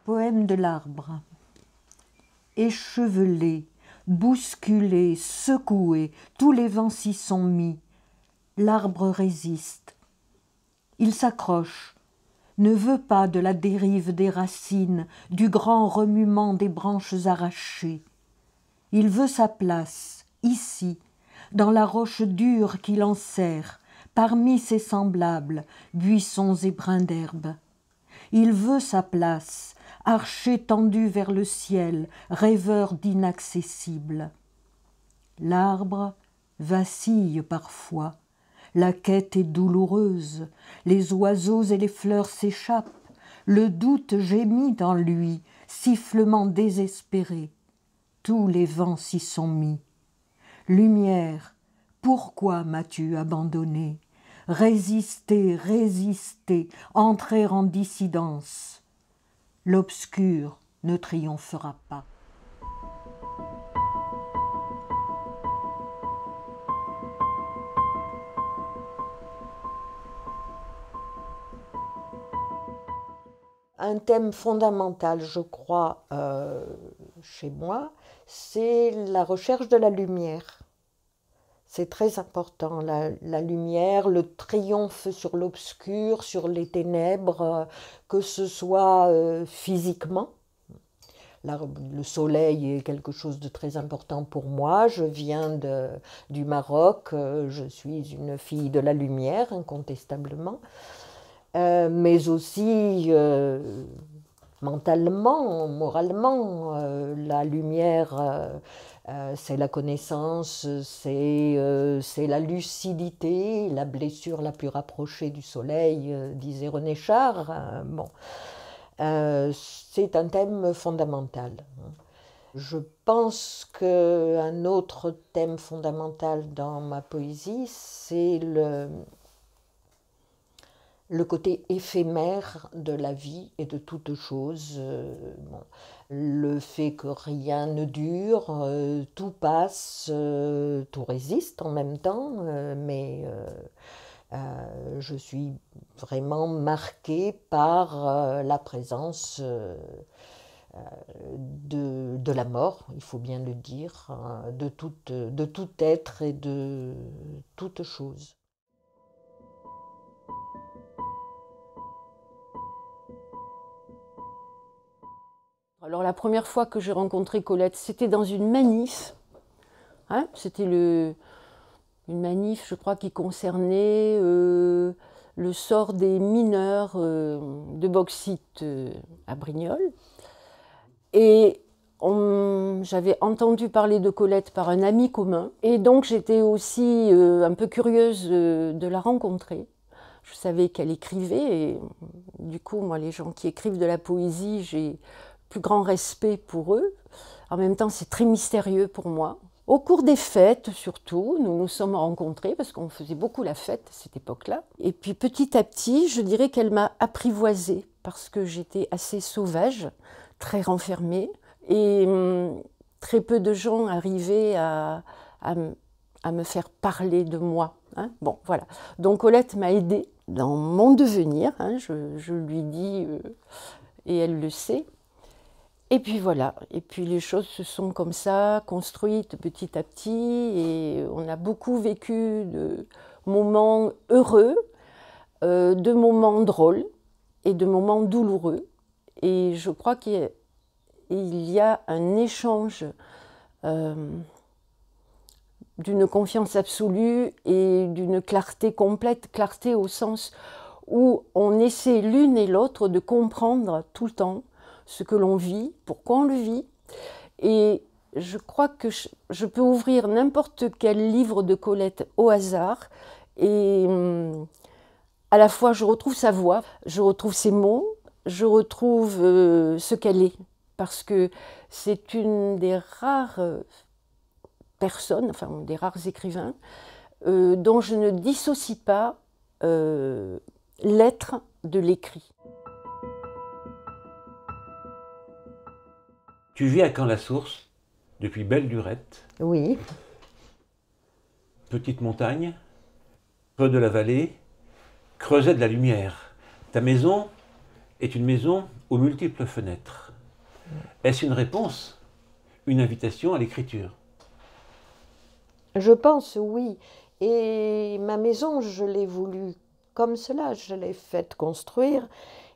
Poème de l'arbre. Échevelé, bousculé, secoué, tous les vents s'y sont mis. L'arbre résiste. Il s'accroche, ne veut pas de la dérive des racines, du grand remuement des branches arrachées. Il veut sa place, ici, dans la roche dure qui l'enserre, parmi ses semblables, buissons et brins d'herbe. Il veut sa place, archer tendu vers le ciel, rêveur d'inaccessible. L'arbre vacille parfois, la quête est douloureuse, les oiseaux et les fleurs s'échappent, le doute gémit en lui, sifflement désespéré. Tous les vents s'y sont mis. Lumière, pourquoi m'as-tu abandonné? Résister, résister, entrer en dissidence. L'obscur ne triomphera pas. Un thème fondamental, je crois, chez moi, c'est la recherche de la lumière. C'est très important, la lumière, le triomphe sur l'obscur, sur les ténèbres, que ce soit physiquement. Le soleil est quelque chose de très important pour moi. Je viens du Maroc, je suis une fille de la lumière, incontestablement. Mais aussi mentalement, moralement, la lumière, c'est la connaissance, c'est la lucidité, la blessure la plus rapprochée du soleil, disait René Char. Bon. C'est un thème fondamental. Je pense qu'un autre thème fondamental dans ma poésie, c'est le côté éphémère de la vie et de toute chose. Bon, le fait que rien ne dure, tout passe, tout résiste en même temps, mais je suis vraiment marquée par la présence de la mort, il faut bien le dire, de tout être et de toute chose. Alors la première fois que j'ai rencontré Colette, c'était dans une manif. Hein, c'était une manif, je crois, qui concernait le sort des mineurs de bauxite à Brignoles. Et j'avais entendu parler de Colette par un ami commun. Et donc j'étais aussi un peu curieuse de la rencontrer. Je savais qu'elle écrivait. Et du coup, moi, les gens qui écrivent de la poésie, j'ai plus grand respect pour eux. En même temps, c'est très mystérieux pour moi. Au cours des fêtes, surtout, nous nous sommes rencontrés parce qu'on faisait beaucoup la fête à cette époque-là. Et puis petit à petit, je dirais qu'elle m'a apprivoisée parce que j'étais assez sauvage, très renfermée. Et très peu de gens arrivaient à me faire parler de moi. Hein. Bon, voilà. Donc Colette m'a aidée dans mon devenir. Hein, je lui dis, et elle le sait. Et puis voilà, et puis les choses se sont comme ça construites petit à petit et on a beaucoup vécu de moments heureux, de moments drôles et de moments douloureux. Et je crois qu'il y a un échange d'une confiance absolue et d'une clarté complète, clarté au sens où on essaie l'une et l'autre de comprendre tout le temps ce que l'on vit, pourquoi on le vit. Et je crois que je peux ouvrir n'importe quel livre de Colette au hasard et à la fois je retrouve sa voix, je retrouve ses mots, je retrouve ce qu'elle est. Parce que c'est une des rares personnes, enfin des rares écrivains, dont je ne dissocie pas l'être de l'écrit. Tu vis à Caen-la-Source depuis belle lurette. Oui. Petite montagne, creux de la vallée, creuset de la lumière. Ta maison est une maison aux multiples fenêtres. Est-ce une réponse, une invitation à l'écriture? Je pense, oui. Et ma maison, je l'ai voulu comme cela. Je l'ai faite construire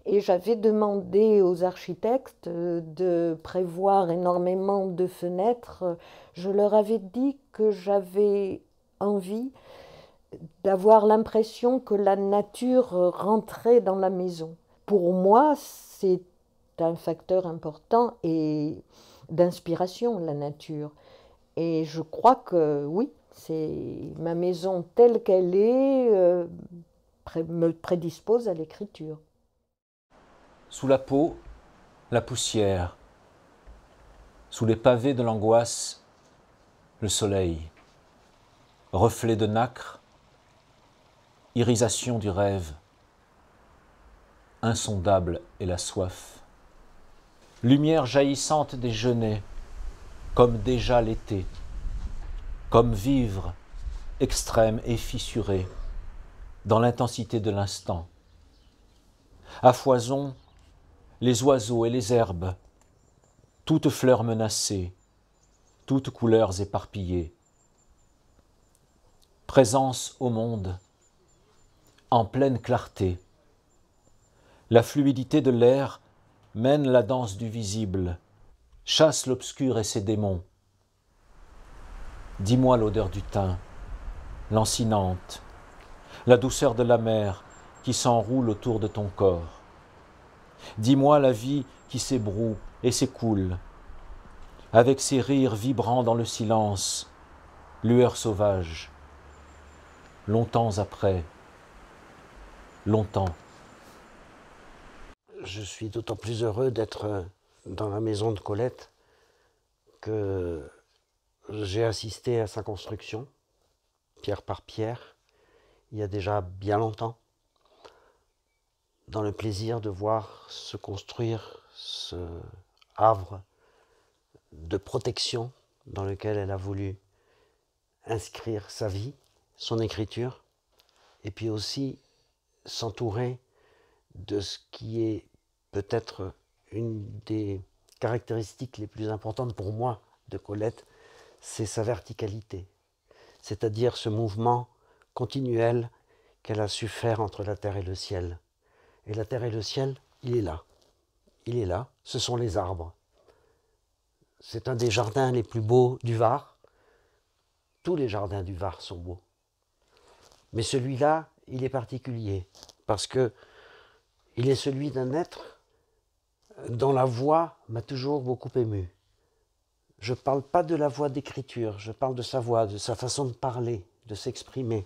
et j'avais demandé aux architectes de prévoir énormément de fenêtres. Je leur avais dit que j'avais envie d'avoir l'impression que la nature rentrait dans la maison. Pour moi, c'est un facteur important et d'inspiration, la nature. Et je crois que oui, c'est ma maison telle qu'elle est me prédispose à l'écriture. Sous la peau, la poussière. Sous les pavés de l'angoisse, le soleil. Reflet de nacre, irisation du rêve. Insondable est la soif. Lumière jaillissante des genêts, comme déjà l'été. Comme vivre, extrême et fissuré, dans l'intensité de l'instant. À foison, les oiseaux et les herbes, toutes fleurs menacées, toutes couleurs éparpillées. Présence au monde, en pleine clarté. La fluidité de l'air mène la danse du visible, chasse l'obscur et ses démons. Dis-moi l'odeur du thym, lancinante, la douceur de la mer qui s'enroule autour de ton corps. Dis-moi la vie qui s'ébroue et s'écoule, avec ses rires vibrants dans le silence, lueur sauvage. Longtemps après, longtemps. Je suis d'autant plus heureux d'être dans la maison de Colette que j'ai assisté à sa construction, pierre par pierre, il y a déjà bien longtemps, dans le plaisir de voir se construire ce havre de protection dans lequel elle a voulu inscrire sa vie, son écriture, et puis aussi s'entourer de ce qui est peut-être une des caractéristiques les plus importantes pour moi de Colette, c'est sa verticalité, c'est-à-dire ce mouvement continuel qu'elle a su faire entre la terre et le ciel. Et la terre et le ciel, il est là. Il est là, ce sont les arbres. C'est un des jardins les plus beaux du Var. Tous les jardins du Var sont beaux. Mais celui-là, il est particulier, parce que il est celui d'un être dont la voix m'a toujours beaucoup ému. Je ne parle pas de la voix d'écriture, je parle de sa voix, de sa façon de parler, de s'exprimer.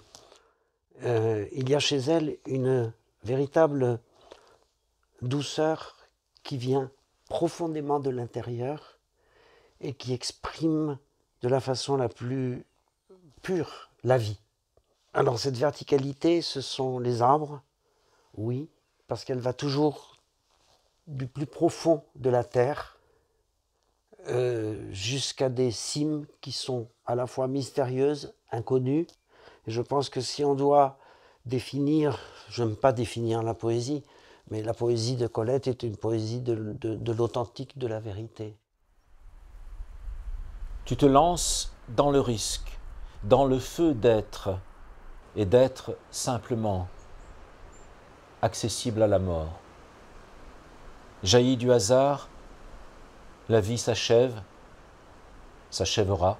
Il y a chez elle une véritable douceur qui vient profondément de l'intérieur et qui exprime de la façon la plus pure la vie. Alors cette verticalité, ce sont les arbres, oui, parce qu'elle va toujours du plus profond de la terre jusqu'à des cimes qui sont à la fois mystérieuses, inconnues. Et je pense que si on doit définir, je n'aime pas définir la poésie, mais la poésie de Colette est une poésie de l'authentique, de la vérité. Tu te lances dans le risque, dans le feu d'être, et d'être simplement accessible à la mort. Jaillit du hasard, la vie s'achève, s'achèvera.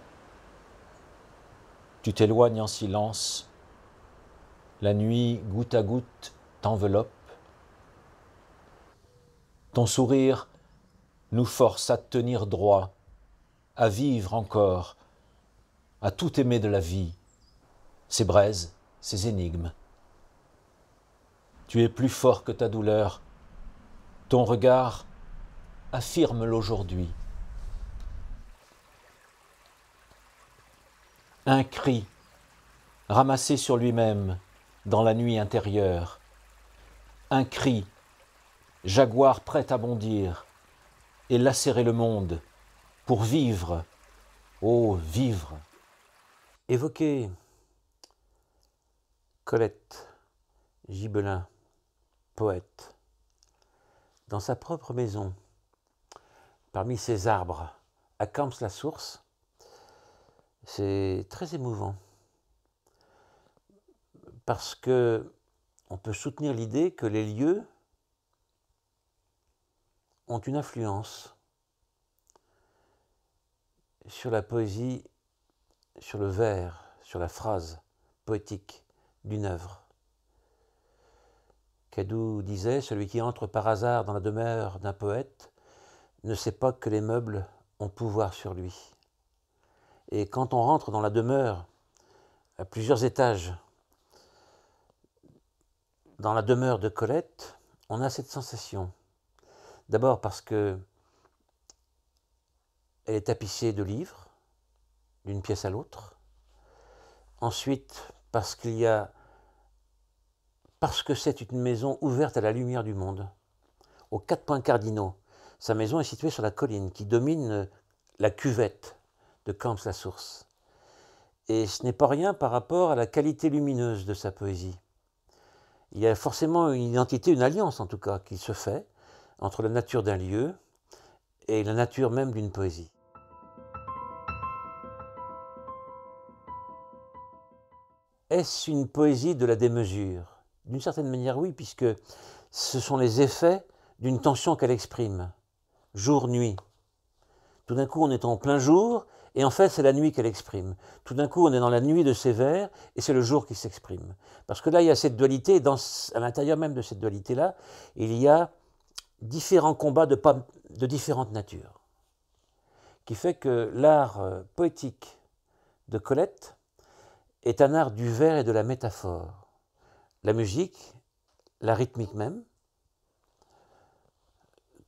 Tu t'éloignes en silence, la nuit goutte à goutte t'enveloppe. Ton sourire nous force à tenir droit, à vivre encore, à tout aimer de la vie, ses braises, ses énigmes. Tu es plus fort que ta douleur, ton regard affirme l'aujourd'hui. Un cri ramassé sur lui-même dans la nuit intérieure. Un cri, jaguar prêt à bondir et lacérer le monde pour vivre, oh vivre. Évoquer Colette Gibelin, poète, dans sa propre maison, parmi ses arbres, à Camps-la-Source, c'est très émouvant. Parce que on peut soutenir l'idée que les lieux ont une influence sur la poésie, sur le vers, sur la phrase poétique d'une œuvre. Cadou disait « Celui qui entre par hasard dans la demeure d'un poète ne sait pas que les meubles ont pouvoir sur lui. » Et quand on rentre dans la demeure, à plusieurs étages, dans la demeure de Colette, on a cette sensation. D'abord parce que elle est tapissée de livres, d'une pièce à l'autre. Ensuite, parce que c'est une maison ouverte à la lumière du monde, aux 4 points cardinaux. Sa maison est située sur la colline qui domine la cuvette de Camps-la-Source. Et ce n'est pas rien par rapport à la qualité lumineuse de sa poésie. Il y a forcément une identité, une alliance en tout cas, qui se fait entre la nature d'un lieu et la nature même d'une poésie. Est-ce une poésie de la démesure? D'une certaine manière, oui, puisque ce sont les effets d'une tension qu'elle exprime, jour-nuit. Tout d'un coup, on est en plein jour, et en fait, c'est la nuit qu'elle exprime. Tout d'un coup, on est dans la nuit de ses vers, et c'est le jour qui s'exprime. Parce que là, il y a cette dualité, et à l'intérieur même de cette dualité-là, il y a différents combats de différentes natures, qui fait que l'art poétique de Colette est un art du vers et de la métaphore. La musique, la rythmique même,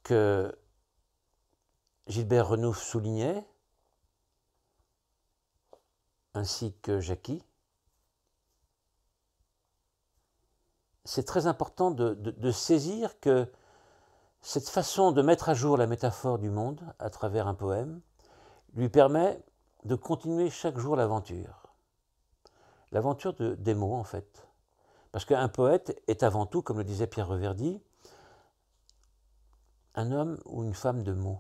que Gilbert Renouf soulignait, ainsi que Jacqui. C'est très important de saisir que cette façon de mettre à jour la métaphore du monde à travers un poème lui permet de continuer chaque jour l'aventure. L'aventure des mots, en fait. Parce qu'un poète est avant tout, comme le disait Pierre Reverdy, un homme ou une femme de mots.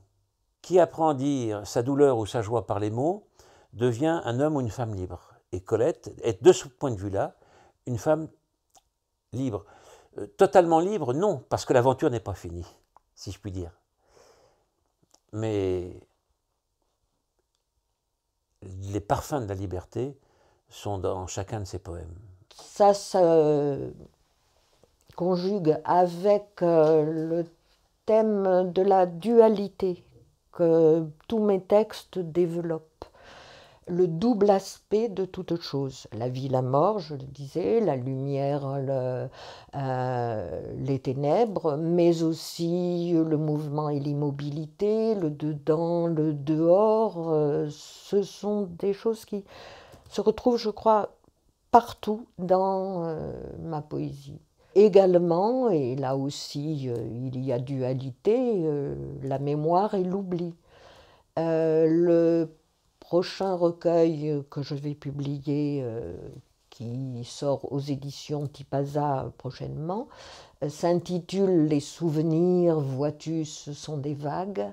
Qui apprend à dire sa douleur ou sa joie par les mots devient un homme ou une femme libre. Et Colette est, de ce point de vue-là, une femme libre. Totalement libre, non, parce que l'aventure n'est pas finie, si je puis dire. Mais les parfums de la liberté sont dans chacun de ses poèmes. Ça se conjugue avec le thème de la dualité que tous mes textes développent. Le double aspect de toute chose. La vie, la mort, je le disais, la lumière, les ténèbres, mais aussi le mouvement et l'immobilité, le dedans, le dehors. Ce sont des choses qui se retrouvent, je crois, partout dans ma poésie. Également, et là aussi il y a dualité, la mémoire et l'oubli. Le prochain recueil que je vais publier, qui sort aux éditions Tipaza prochainement, s'intitule « Les souvenirs, vois-tu, ce sont des vagues »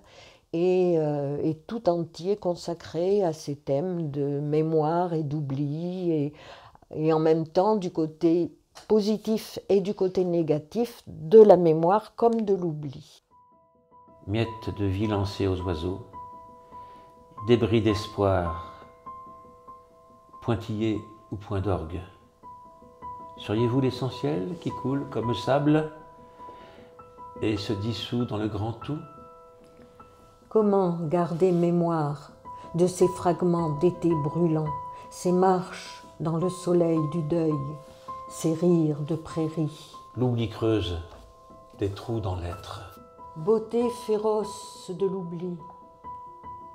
et est tout entier consacré à ces thèmes de mémoire et d'oubli, et en même temps du côté positif et du côté négatif de la mémoire comme de l'oubli. Miettes de vie lancées aux oiseaux, débris d'espoir, pointillés ou point d'orgue. Seriez-vous l'essentiel qui coule comme sable et se dissout dans le grand tout? Comment garder mémoire de ces fragments d'été brûlant, ces marches dans le soleil du deuil, ces rires de prairie? L'oubli creuse des trous dans l'être. Beauté féroce de l'oubli,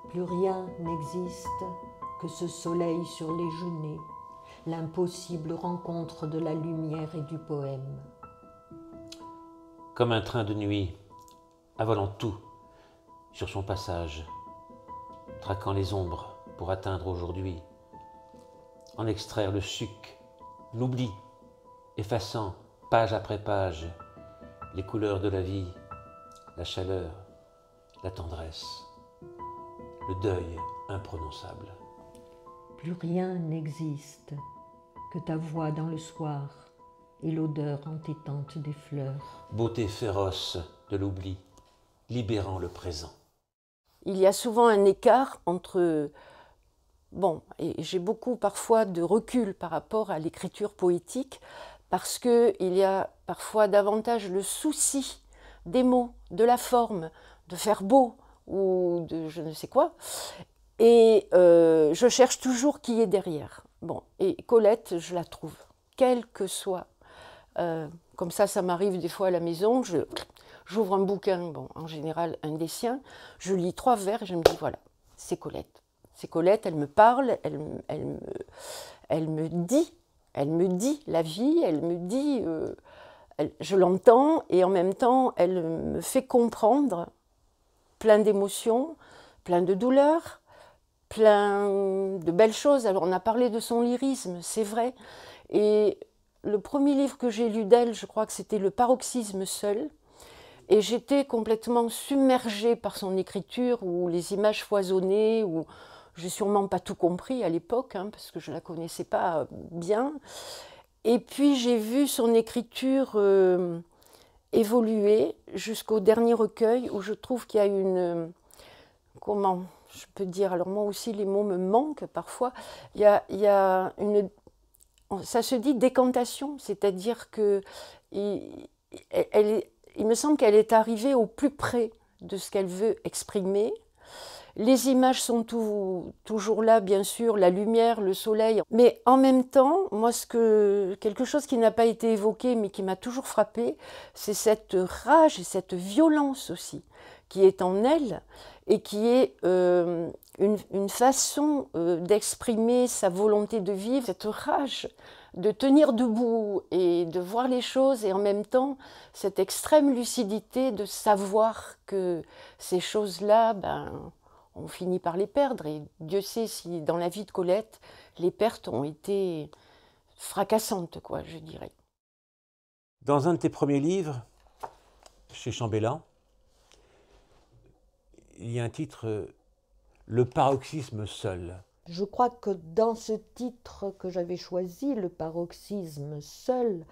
plus rien n'existe que ce soleil sur les genêts, l'impossible rencontre de la lumière et du poème. Comme un train de nuit, avalant tout sur son passage, traquant les ombres pour atteindre aujourd'hui, en extraire le suc, l'oubli, effaçant page après page les couleurs de la vie, la chaleur, la tendresse, le deuil imprononçable. Plus rien n'existe que ta voix dans le soir et l'odeur entêtante des fleurs. Beauté féroce de l'oubli, libérant le présent. Il y a souvent un écart entre... Bon, et j'ai beaucoup parfois de recul par rapport à l'écriture poétique, parce qu'il y a parfois davantage le souci des mots, de la forme, de faire beau, ou de je ne sais quoi. Et je cherche toujours qui est derrière. Bon, et Colette, je la trouve, quelle que soit. Comme ça m'arrive des fois à la maison, j'ouvre un bouquin, bon, en général un des siens, je lis 3 vers et je me dis, voilà, c'est Colette. C'est Colette, elle me parle, elle me dit la vie, elle me dit, je l'entends et en même temps, elle me fait comprendre plein d'émotions, plein de douleurs, plein de belles choses. Alors on a parlé de son lyrisme, c'est vrai. Et le premier livre que j'ai lu d'elle, je crois que c'était Le paroxysme seul. Et j'étais complètement submergée par son écriture, où les images foisonnaient, où j'ai sûrement pas tout compris à l'époque, hein, parce que je la connaissais pas bien. Et puis j'ai vu son écriture évoluer jusqu'au dernier recueil, où je trouve qu'il y a une... comment je peux dire, alors moi aussi les mots me manquent parfois, il y a une... ça se dit décantation, c'est-à-dire que il me semble qu'elle est arrivée au plus près de ce qu'elle veut exprimer. Les images sont toujours là, bien sûr, la lumière, le soleil. Mais en même temps, moi, quelque chose qui n'a pas été évoqué, mais qui m'a toujours frappée, c'est cette rage et cette violence aussi, qui est en elle, et qui est une façon d'exprimer sa volonté de vivre, cette rage de tenir debout et de voir les choses, et en même temps, cette extrême lucidité de savoir que ces choses-là, on finit par les perdre. Et Dieu sait si dans la vie de Colette, les pertes ont été fracassantes, quoi, je dirais. Dans un de tes premiers livres, chez Chambellan, il y a un titre, Le paroxysme seul. Je crois que dans ce titre que j'avais choisi, Le paroxysme seul,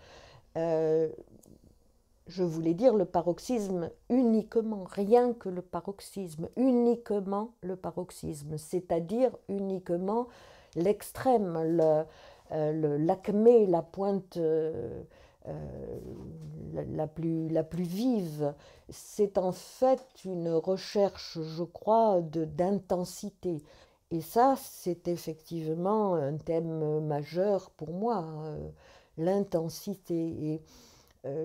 je voulais dire le paroxysme uniquement, rien que le paroxysme, uniquement le paroxysme, c'est-à-dire uniquement l'extrême, l'acmé, la pointe la plus vive. C'est en fait une recherche, je crois, d'intensité. Et ça, c'est effectivement un thème majeur pour moi, l'intensité. Et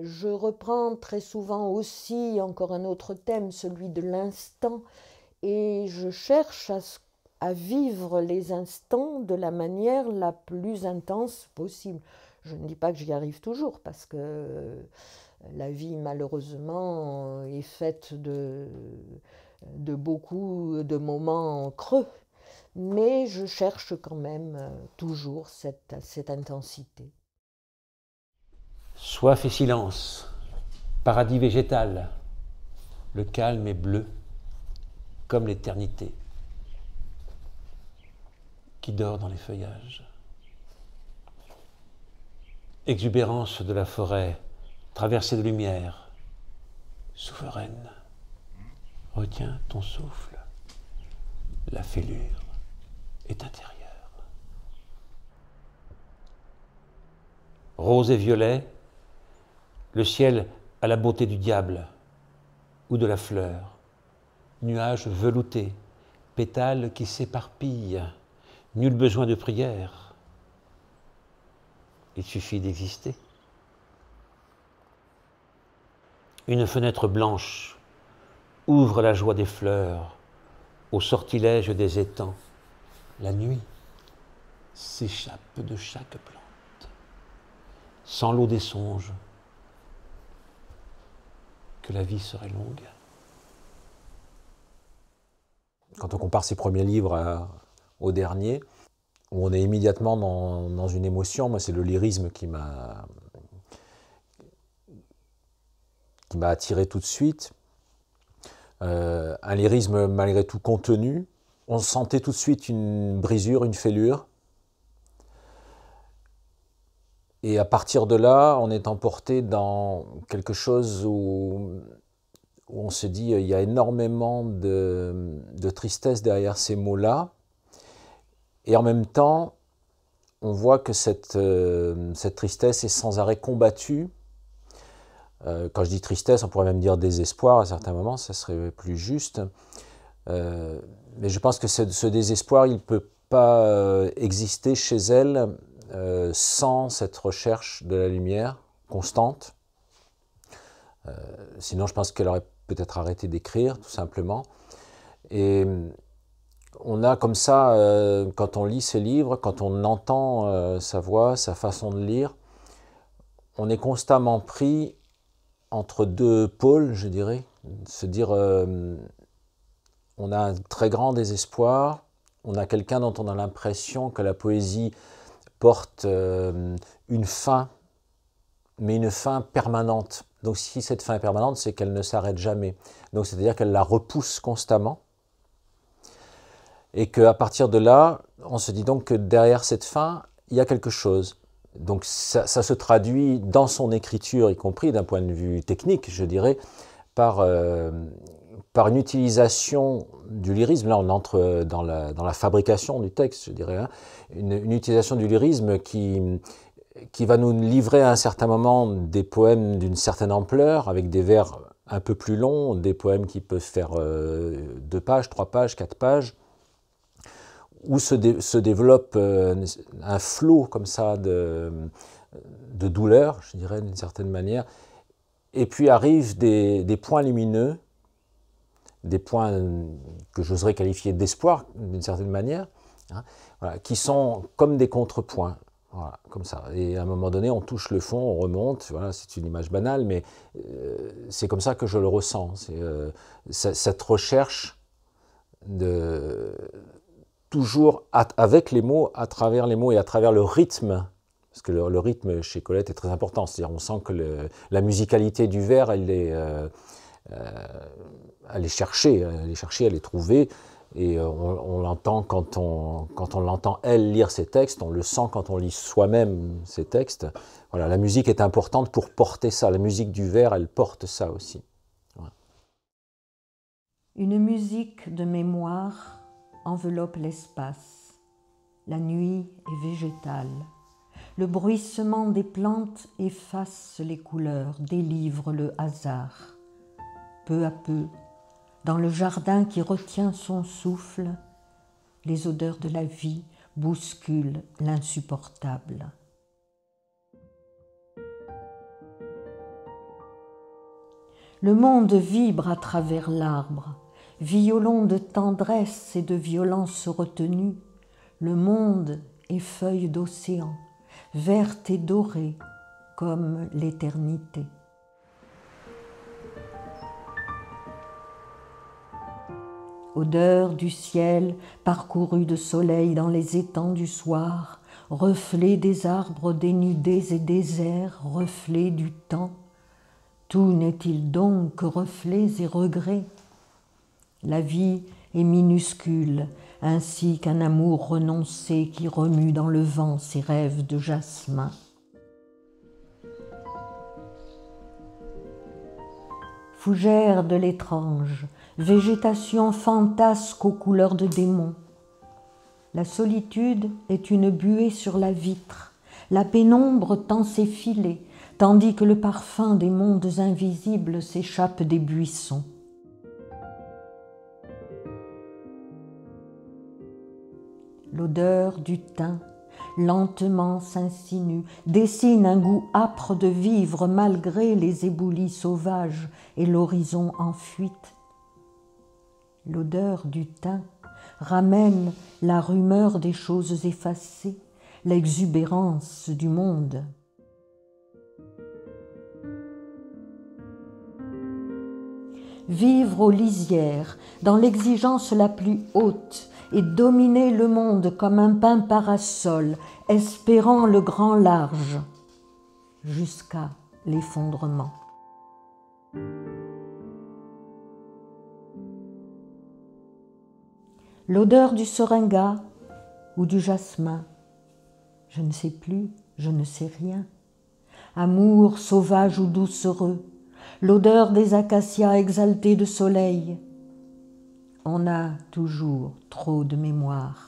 je reprends très souvent aussi encore un autre thème, celui de l'instant, et je cherche à vivre les instants de la manière la plus intense possible. Je ne dis pas que j'y arrive toujours, parce que la vie, malheureusement, est faite de beaucoup de moments creux, mais je cherche quand même toujours cette intensité. Soif et silence, paradis végétal, le calme est bleu, comme l'éternité qui dort dans les feuillages. Exubérance de la forêt, traversée de lumière, souveraine, retiens ton souffle, la fêlure est intérieure. Rose et violet, le ciel a la beauté du diable ou de la fleur, nuages veloutés, pétales qui s'éparpillent, nul besoin de prière, il suffit d'exister. Une fenêtre blanche ouvre la joie des fleurs au sortilège des étangs. La nuit s'échappe de chaque plante, sans l'eau des songes, que la vie serait longue. Quand on compare ces premiers livres au dernier, où on est immédiatement dans une émotion, moi c'est le lyrisme qui m'a attiré tout de suite. un lyrisme malgré tout contenu. On sentait tout de suite une brisure, une fêlure. Et à partir de là, on est emporté dans quelque chose où on se dit il y a énormément de tristesse derrière ces mots-là. Et en même temps, on voit que cette tristesse est sans arrêt combattue. Quand je dis tristesse, on pourrait même dire désespoir à certains moments, ça serait plus juste. Mais je pense que ce désespoir, il ne peut pas exister chez elle sans cette recherche de la lumière constante. Sinon, je pense qu'elle aurait peut-être arrêté d'écrire, tout simplement. Et on a comme ça, quand on lit ses livres, quand on entend sa voix, sa façon de lire, on est constamment pris entre deux pôles, je dirais. Se dire, on a un très grand désespoir, on a quelqu'un dont on a l'impression que la poésie porte une fin, mais une fin permanente. Donc si cette fin est permanente, c'est qu'elle ne s'arrête jamais. Donc c'est-à-dire qu'elle la repousse constamment. Et qu'à partir de là, on se dit donc que derrière cette fin, il y a quelque chose. Donc ça se traduit dans son écriture, y compris d'un point de vue technique, je dirais, par une utilisation du lyrisme. Là, on entre dans la fabrication du texte, je dirais, hein. Une utilisation du lyrisme qui va nous livrer à un certain moment des poèmes d'une certaine ampleur, avec des vers un peu plus longs, des poèmes qui peuvent faire 2 pages, 3 pages, 4 pages, où se développe un flot comme ça de douleur, je dirais d'une certaine manière, et puis arrivent des points lumineux, des points que j'oserais qualifier d'espoir d'une certaine manière, hein, voilà, qui sont comme des contrepoints, voilà, comme ça. Et à un moment donné, on touche le fond, on remonte, voilà, c'est une image banale, mais c'est comme ça que je le ressens. C'est cette recherche de toujours avec les mots, à travers les mots et à travers le rythme, parce que le rythme chez Colette est très important, c'est-à-dire on sent que la musicalité du vers, elle est cherchée, elle est trouvée, et on l'entend quand on l'entend elle lire ses textes, on le sent quand on lit soi-même ses textes. Voilà, la musique est importante pour porter ça, la musique du vers, elle porte ça aussi. Voilà. Une musique de mémoire enveloppe l'espace. La nuit est végétale. Le bruissement des plantes efface les couleurs, délivre le hasard. Peu à peu, dans le jardin qui retient son souffle, les odeurs de la vie bousculent l'insupportable. Le monde vibre à travers l'arbre, violon de tendresse et de violence retenue. Le monde est feuille d'océan, verte et dorée comme l'éternité. Odeur du ciel parcouru de soleil dans les étangs du soir, reflet des arbres dénudés et déserts, reflet du temps. Tout n'est-il donc que reflets et regrets? La vie est minuscule, ainsi qu'un amour renoncé qui remue dans le vent ses rêves de jasmin. Fougère de l'étrange, végétation fantasque aux couleurs de démons. La solitude est une buée sur la vitre, la pénombre tend ses filets, tandis que le parfum des mondes invisibles s'échappe des buissons. L'odeur du thym lentement s'insinue, dessine un goût âpre de vivre malgré les éboulis sauvages et l'horizon en fuite. L'odeur du thym ramène la rumeur des choses effacées, l'exubérance du monde. Vivre aux lisières, dans l'exigence la plus haute, et dominer le monde comme un pain parasol, espérant le grand large, jusqu'à l'effondrement. L'odeur du seringa ou du jasmin, je ne sais plus, je ne sais rien. Amour sauvage ou doucereux, l'odeur des acacias exaltés de soleil. On a toujours trop de mémoire.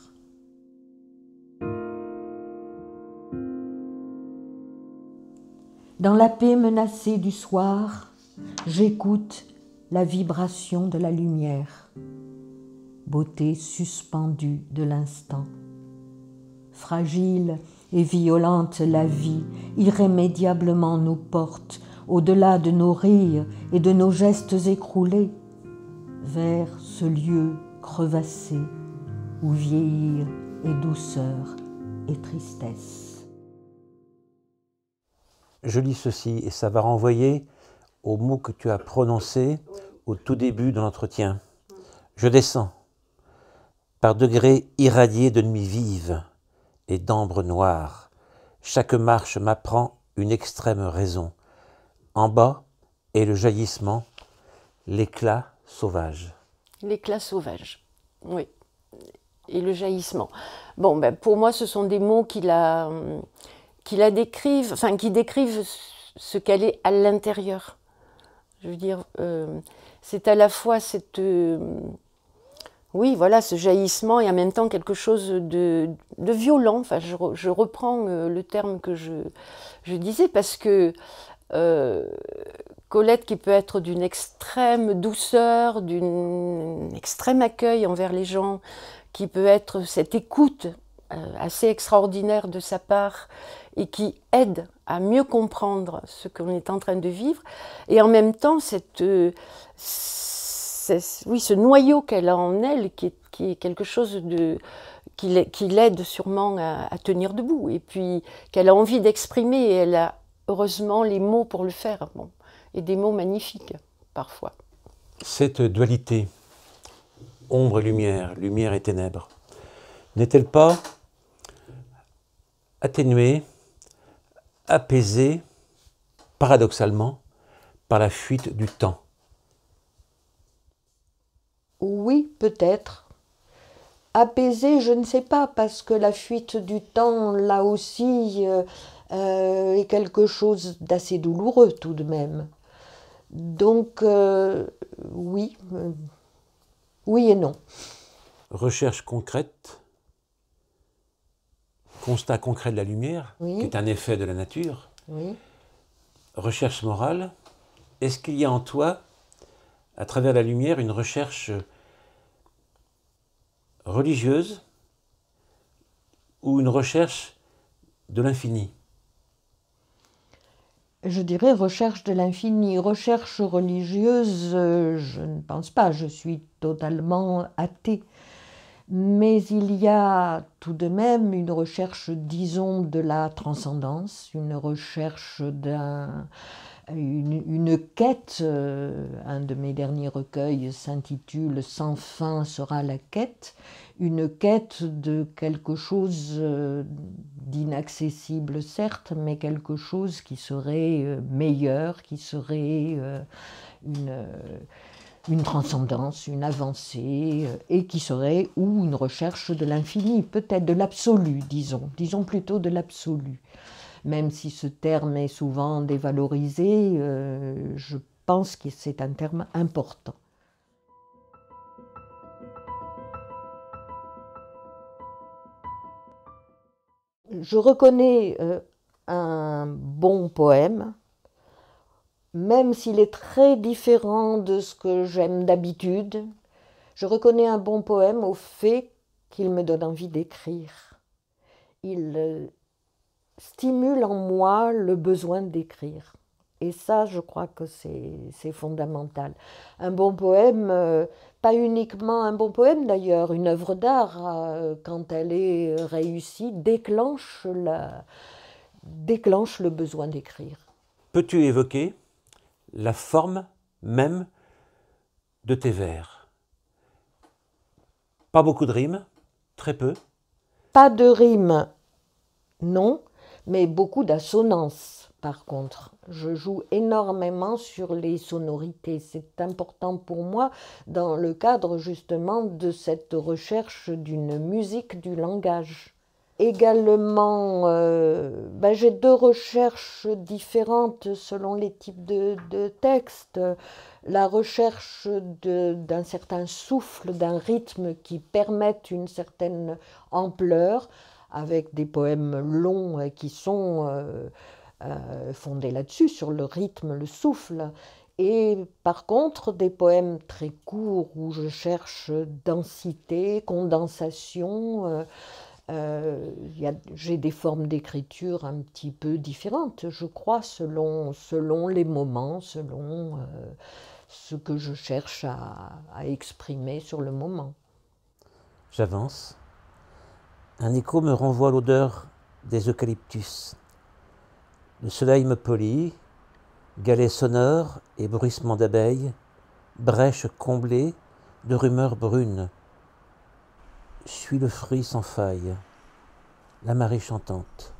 Dans la paix menacée du soir, j'écoute la vibration de la lumière, beauté suspendue de l'instant. Fragile et violente la vie, irrémédiablement nous porte, au-delà de nos rires et de nos gestes écroulés, vers ce lieu crevassé où vieillir est douceur et tristesse. Je lis ceci et ça va renvoyer aux mots que tu as prononcés au tout début de l'entretien. Je descends, par degrés irradiés de nuit vive et d'ambre noire. Chaque marche m'apprend une extrême raison. En bas est le jaillissement, l'éclat sauvage. L'éclat sauvage, oui. Et le jaillissement. Bon, ben, pour moi, ce sont des mots qui décrivent ce qu'elle est à l'intérieur. Je veux dire, c'est à la fois cette... oui, voilà, ce jaillissement et en même temps quelque chose de violent. Enfin, je reprends le terme que je disais parce que Colette, qui peut être d'une extrême douceur, d'un extrême accueil envers les gens, qui peut être cette écoute assez extraordinaire de sa part et qui aide à mieux comprendre ce qu'on est en train de vivre, et en même temps ce noyau qu'elle a en elle qui est quelque chose qui l'aide sûrement à tenir debout, et puis qu'elle a envie d'exprimer, et elle a heureusement les mots pour le faire, bon, et des mots magnifiques parfois. Cette dualité, ombre et lumière, lumière et ténèbres, n'est-elle pas atténuée, apaisée, paradoxalement, par la fuite du temps? Oui, peut-être. Apaisée, je ne sais pas, parce que la fuite du temps, là aussi, est quelque chose d'assez douloureux tout de même. Donc, oui, oui et non. Recherche concrète, constat concret de la lumière, Oui. qui est un effet de la nature. Oui. Recherche morale, est-ce qu'il y a en toi, à travers la lumière, une recherche religieuse ou une recherche de l'infini? Je dirais recherche de l'infini. Recherche religieuse, je ne pense pas, je suis totalement athée. Mais il y a tout de même une recherche, disons, de la transcendance, une recherche une quête. Un de mes derniers recueils s'intitule « Sans fin sera la quête », une quête de quelque chose d'inaccessible, certes, mais quelque chose qui serait meilleur, qui serait une transcendance, une avancée, et qui serait, ou une recherche de l'infini, peut-être de l'absolu, disons plutôt de l'absolu. Même si ce terme est souvent dévalorisé, je pense que c'est un terme important. Je reconnais un bon poème, même s'il est très différent de ce que j'aime d'habitude. Je reconnais un bon poème au fait qu'il me donne envie d'écrire. Il stimule en moi le besoin d'écrire. Et ça, je crois que c'est fondamental. Un bon poème, pas uniquement un bon poème d'ailleurs, une œuvre d'art, quand elle est réussie, déclenche le besoin d'écrire. Peux-tu évoquer la forme même de tes vers? Pas beaucoup de rimes, très peu. Pas de rimes, non, mais beaucoup d'assonances. par contre. Je joue énormément sur les sonorités. C'est important pour moi dans le cadre justement de cette recherche d'une musique du langage. Également, j'ai deux recherches différentes selon les types de textes. La recherche d'un certain souffle, d'un rythme qui permette une certaine ampleur, avec des poèmes longs qui sont fondés là-dessus, sur le rythme, le souffle. Et par contre, des poèmes très courts où je cherche densité, condensation. J'ai des formes d'écriture un petit peu différentes, je crois, selon les moments, selon ce que je cherche à exprimer sur le moment. J'avance. Un écho me renvoie l'odeur des eucalyptus. Le soleil me polit, galets sonores et bruissements d'abeilles, brèches comblées de rumeurs brunes. Suis le fruit sans faille, la Marie chantante.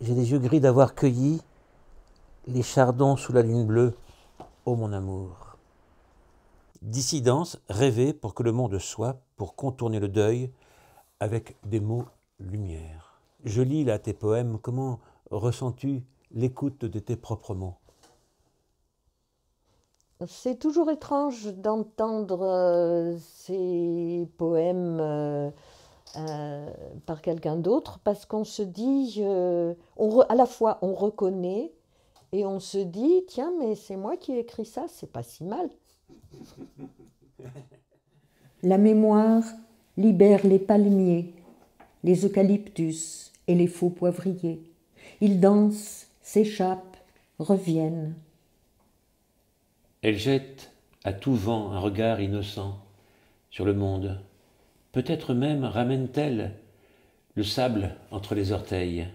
J'ai les yeux gris d'avoir cueilli les chardons sous la lune bleue, ô mon amour. Dissidence, rêver pour que le monde soit, pour contourner le deuil, avec des mots lumière. Je lis là tes poèmes, comment ressens-tu l'écoute de tes propres mots? C'est toujours étrange d'entendre ces poèmes par quelqu'un d'autre, parce qu'on se dit, à la fois on reconnaît et on se dit, tiens, mais c'est moi qui ai écrit ça, c'est pas si mal. La mémoire libère les palmiers, les eucalyptus et les faux poivriers. Ils dansent, s'échappent, reviennent. Elle jette à tout vent un regard innocent sur le monde. Peut-être même ramène-t-elle le sable entre les orteils,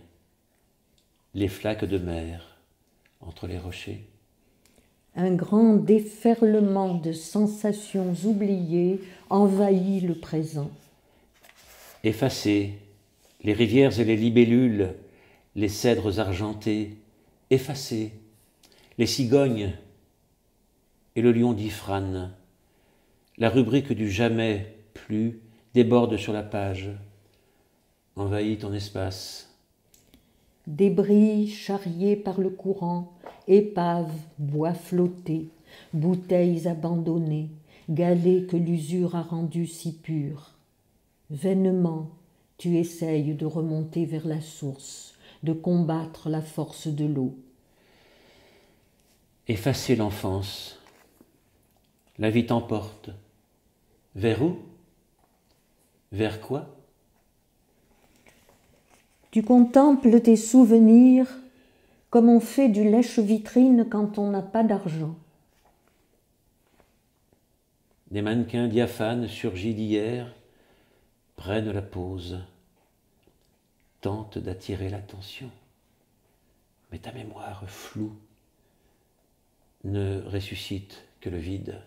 les flaques de mer entre les rochers. Un grand déferlement de sensations oubliées envahit le présent. Effacées, les rivières et les libellules, les cèdres argentés, effacés, les cigognes et le lion d'Ifrane. La rubrique du jamais plus déborde sur la page, envahit ton espace. Débris charriés par le courant, épaves, bois flottés, bouteilles abandonnées, galets que l'usure a rendus si purs. Vainement, tu essayes de remonter vers la source, de combattre la force de l'eau. Effacer l'enfance, la vie t'emporte. Vers où? Vers quoi? Tu contemples tes souvenirs comme on fait du lèche-vitrine quand on n'a pas d'argent. Des mannequins diaphanes surgis d'hier prennent la pose, tentent d'attirer l'attention. Mais ta mémoire floue ne ressuscite que le vide.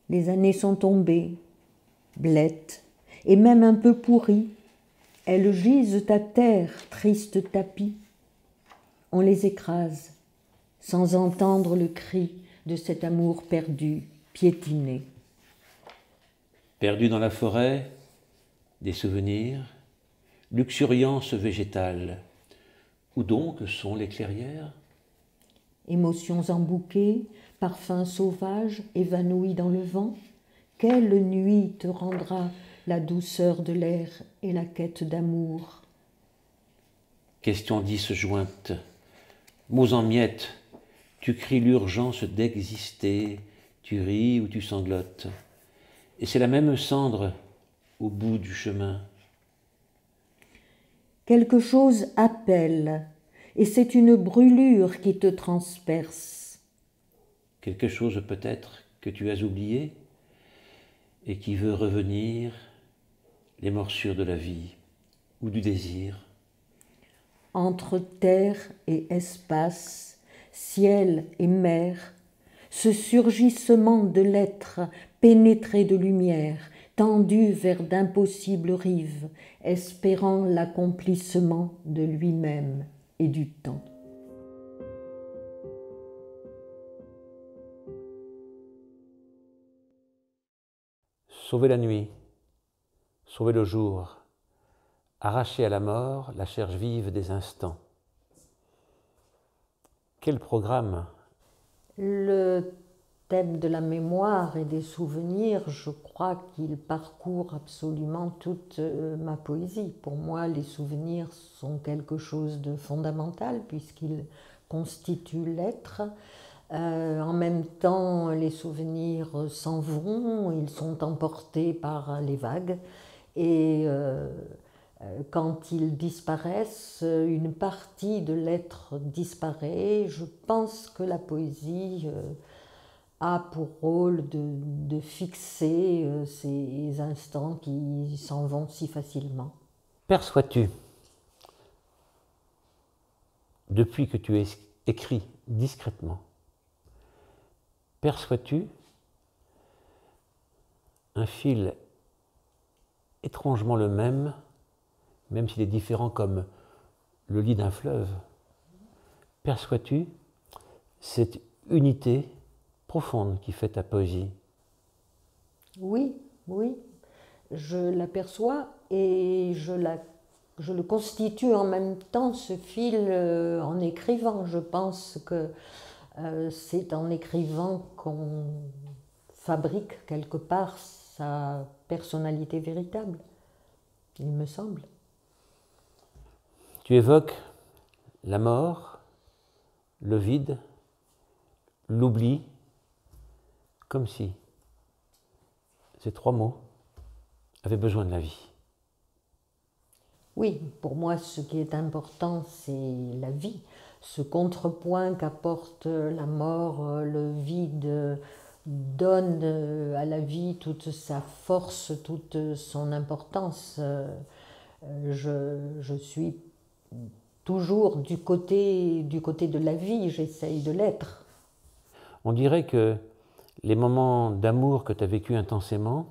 Les années sont tombées, blettes, et même un peu pourries. Elles gisent à terre, triste tapis. On les écrase, sans entendre le cri de cet amour perdu, piétiné. Perdu dans la forêt, des souvenirs, luxuriance végétale. Où donc sont les clairières? Émotions en bouquet, parfums sauvages évanouis dans le vent. Quelle nuit te rendra la douceur de l'air et la quête d'amour? Questions disjointes, mots en miettes, tu cries l'urgence d'exister, tu ris ou tu sanglotes. Et c'est la même cendre au bout du chemin. Quelque chose appelle, et c'est une brûlure qui te transperce. Quelque chose peut-être que tu as oublié et qui veut revenir, les morsures de la vie ou du désir. Entre terre et espace, ciel et mer, ce surgissement de l'être pénétré de lumière, tendu vers d'impossibles rives, espérant l'accomplissement de lui-même. et du temps. Sauver la nuit, sauver le jour, arracher à la mort la chair vive des instants. Quel programme! Le thème de la mémoire et des souvenirs, je crois qu'il parcourt absolument toute ma poésie. Pour moi, les souvenirs sont quelque chose de fondamental puisqu'ils constituent l'être. En même temps, les souvenirs s'en vont, ils sont emportés par les vagues et quand ils disparaissent, une partie de l'être disparaît. Je pense que la poésie a pour rôle de fixer ces instants qui s'en vont si facilement. Perçois-tu, depuis que tu écris discrètement, perçois-tu un fil étrangement le même s'il est différent comme le lit d'un fleuve? Perçois-tu cette unité profonde qui fait ta poésie? Oui, oui, je l'aperçois et je le constitue en même temps, ce fil, en écrivant. Je pense que c'est en écrivant qu'on fabrique quelque part sa personnalité véritable, il me semble. Tu évoques la mort, le vide, l'oubli, comme si ces trois mots avaient besoin de la vie. Oui, pour moi, ce qui est important, c'est la vie. Ce contrepoint qu'apporte la mort, le vide, donne à la vie toute sa force, toute son importance. Je suis toujours du côté de la vie, j'essaye de l'être. On dirait que les moments d'amour que tu as vécu intensément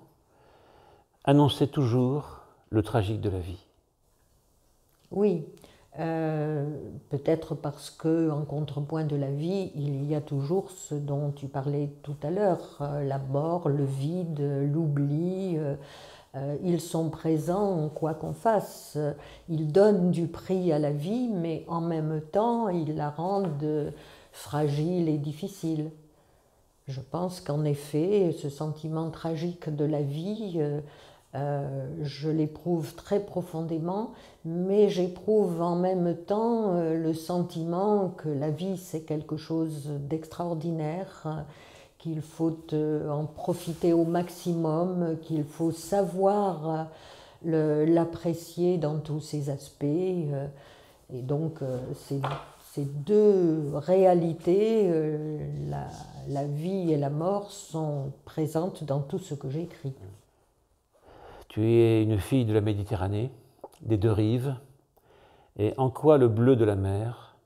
annonçaient toujours le tragique de la vie. Oui, peut-être parce qu'en contrepoint de la vie, il y a toujours ce dont tu parlais tout à l'heure, la mort, le vide, l'oubli. Ils sont présents quoi qu'on fasse. Ils donnent du prix à la vie, mais en même temps, ils la rendent fragile et difficile. Je pense qu'en effet, ce sentiment tragique de la vie, je l'éprouve très profondément, mais j'éprouve en même temps le sentiment que la vie, c'est quelque chose d'extraordinaire, qu'il faut en profiter au maximum, qu'il faut savoir l'apprécier dans tous ses aspects. Et donc, ces deux réalités, la vie et la mort, sont présentes dans tout ce que j'écris. Tu es une fille de la Méditerranée, des deux rives, et en quoi le bleu de la mer,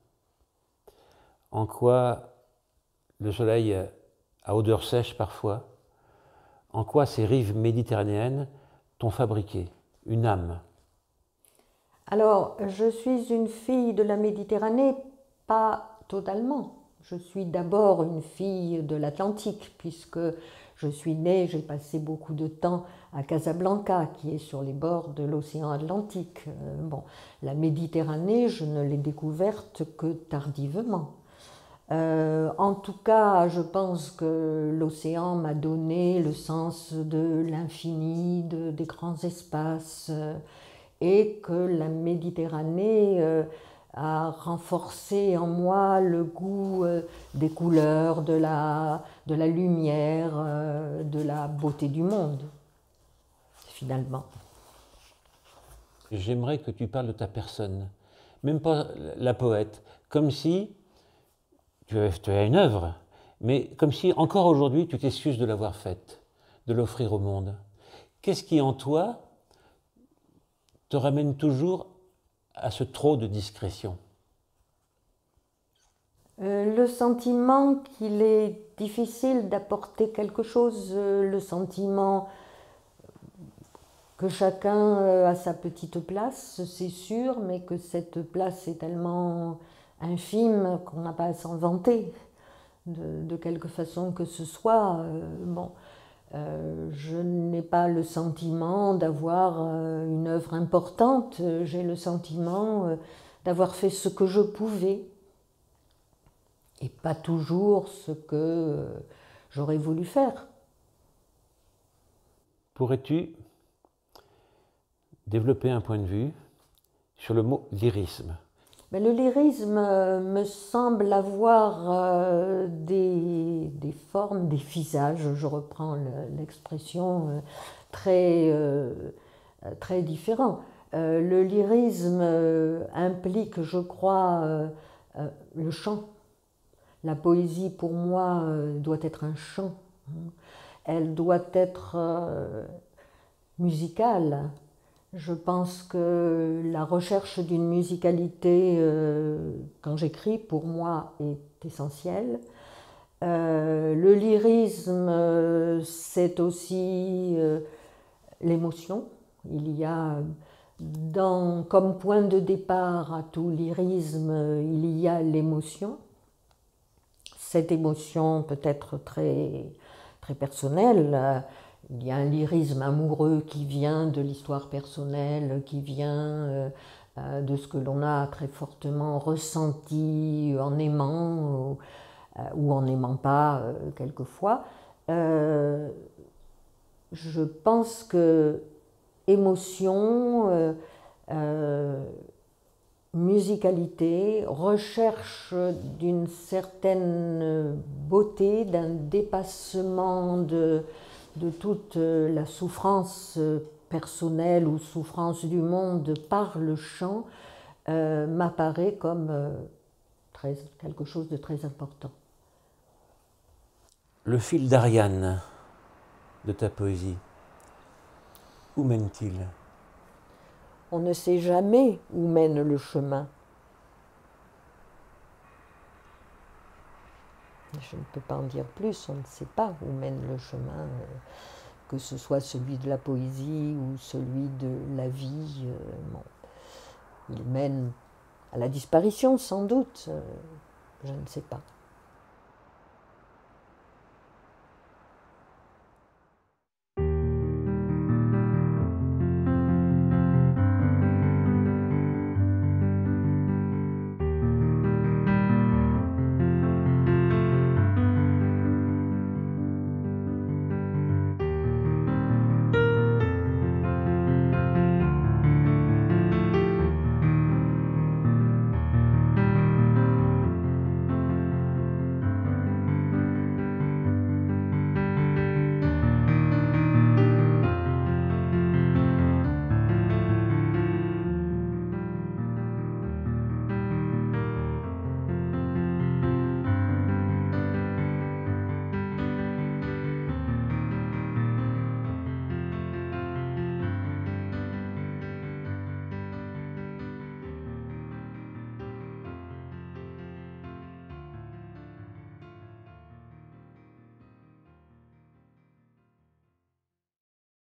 en quoi le soleil à odeur sèche parfois, en quoi ces rives méditerranéennes t'ont fabriqué une âme? Alors, je suis une fille de la Méditerranée, pas totalement. Je suis d'abord une fille de l'Atlantique, puisque je suis née, j'ai passé beaucoup de temps à Casablanca, qui est sur les bords de l'océan Atlantique. La Méditerranée, je ne l'ai découverte que tardivement. En tout cas, je pense que l'océan m'a donné le sens de l'infini, des grands espaces, et que la Méditerranée a renforcé en moi le goût des couleurs, de la lumière, de la beauté du monde, finalement. J'aimerais que tu parles de ta personne, même pas la poète, comme si tu as une œuvre, mais comme si encore aujourd'hui tu t'excuses de l'avoir faite, de l'offrir au monde. Qu'est-ce qui en toi te ramène toujours à ce trop de discrétion? Le sentiment qu'il est difficile d'apporter quelque chose, le sentiment que chacun a sa petite place, c'est sûr, mais que cette place est tellement infime qu'on n'a pas à s'en vanter de quelque façon que ce soit. Je n'ai pas le sentiment d'avoir une œuvre importante, j'ai le sentiment d'avoir fait ce que je pouvais et pas toujours ce que j'aurais voulu faire. Pourrais-tu développer un point de vue sur le mot lyrisme? Mais le lyrisme me semble avoir des formes, des visages, je reprends l'expression, très différents. Le lyrisme implique, je crois, le chant. La poésie, pour moi, doit être un chant. Elle doit être musicale. Je pense que la recherche d'une musicalité, quand j'écris, pour moi, est essentielle. Le lyrisme, c'est aussi l'émotion. Il y a, comme point de départ à tout lyrisme, il y a l'émotion. Cette émotion peut être très, très personnelle. Il y a un lyrisme amoureux qui vient de l'histoire personnelle, qui vient de ce que l'on a très fortement ressenti en aimant ou en n'aimant pas quelquefois. Je pense que émotion, musicalité, recherche d'une certaine beauté, d'un dépassement de toute la souffrance personnelle ou souffrance du monde par le chant m'apparaît comme quelque chose de très important. Le fil d'Ariane de ta poésie, où mène-t-il? On ne sait jamais où mène le chemin. Je ne peux pas en dire plus, on ne sait pas où mène le chemin, que ce soit celui de la poésie ou celui de la vie. Il mène à la disparition, sans doute, je ne sais pas.